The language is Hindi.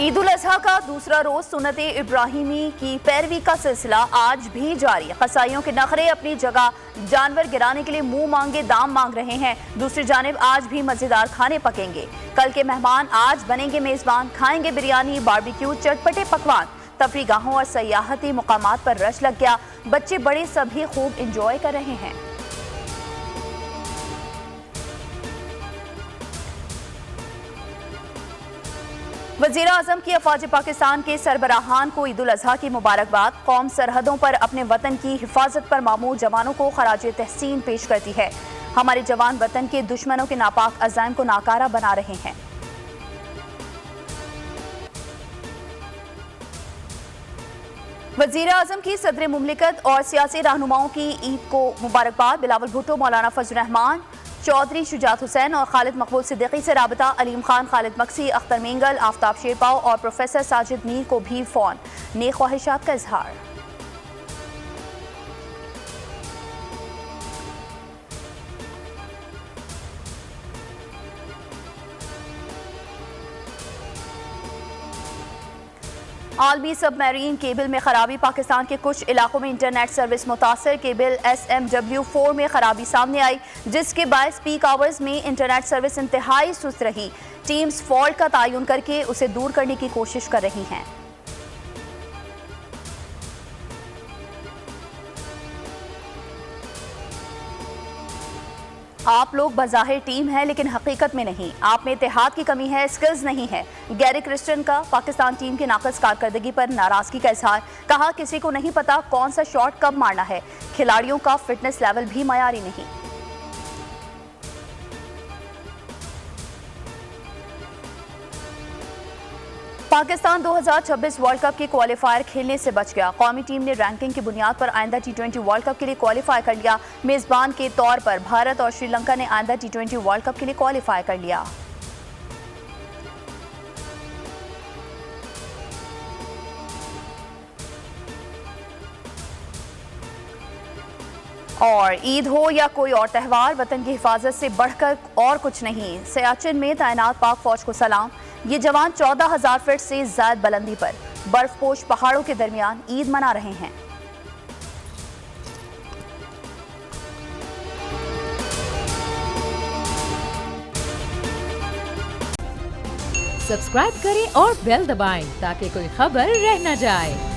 ईद उल अजहा का दूसरा रोज सुन्नत-ए इब्राहिमी की पैरवी का सिलसिला आज भी जारी है। कसाईयों के नखरे अपनी जगह, जानवर गिराने के लिए मुंह मांगे दाम मांग रहे हैं। दूसरी जानिब आज भी मजेदार खाने पकेंगे। कल के मेहमान आज बनेंगे मेजबान, खाएंगे बिरयानी, बारबेक्यू, चटपटे पकवान। तफरीगाहों और सयाहती मुकामात पर रश लग गया। बच्चे बड़े सभी खूब इंजॉय कर रहे हैं। वज़ीर आज़म की अफ़वाज पाकिस्तान के सरबराहान को ईद उल अजहा की मुबारकबाद। कौम सरहदों पर अपने वतन की हिफाजत पर मामूर जवानों को खराजे तहसीन पेश करती है। हमारे जवान वतन के दुश्मनों के नापाक अज़ाइम को नाकारा बना रहे हैं। वज़ीर आज़म की सदर मुमलिकत और सियासी रहनुमाओं की ईद को मुबारकबाद। बिलावल भुट्टो, मौलाना फजल रहमान, चौधरी शुजात हुसैन और खालिद मकबूल सिद्दीकी से राबता। अलीम खान, खालिद मक्सी, अख्तर मेंगल, आफ्ताब शेरपाव और प्रोफेसर साजिद मीर को भी फ़ोन, नेक ख्वाहिशात का इजहार। आलमी सबमरीन केबल में खराबी। पाकिस्तान के कुछ इलाकों में इंटरनेट सर्विस मुतासर। केबल SMW4 में खराबी सामने आई, जिसके बायस पीक आवर्स में इंटरनेट सर्विस इंतहाई सुस्त रही। टीम्स फॉल्ट का तयन करके उसे दूर करने की कोशिश कर रही हैं। आप लोग बज़ाहिर टीम हैं, लेकिन हकीकत में नहीं। आप में इत्तेहाद की कमी है, स्किल्स नहीं है। गैरी क्रिस्टन का पाकिस्तान टीम की नाक़िस कारकर्दगी पर नाराजगी का इजहार। कहा, किसी को नहीं पता कौन सा शॉट कब मारना है। खिलाड़ियों का फिटनेस लेवल भी मयारी नहीं। पाकिस्तान 2026 वर्ल्ड कप के क्वालिफायर खेलने से बच गया। कौमी टीम ने रैंकिंग की बुनियाद पर आइंदा T20 वर्ल्ड कप के लिए क्वालिफाई कर लिया। मेजबान के तौर पर भारत और श्रीलंका ने आइंदा T20 वर्ल्ड कप के लिए क्वालिफाई कर लिया। और ईद हो या कोई और त्यौहार, वतन की हिफाजत से बढ़कर और कुछ नहीं। सियाचिन में तैनात पाक फौज को सलाम। ये जवान 14,000 फीट से ज्यादा बुलंदी पर बर्फपोश पहाड़ों के दरमियान ईद मना रहे हैं। सब्सक्राइब करें और बेल दबाएं ताकि कोई खबर रह न जाए।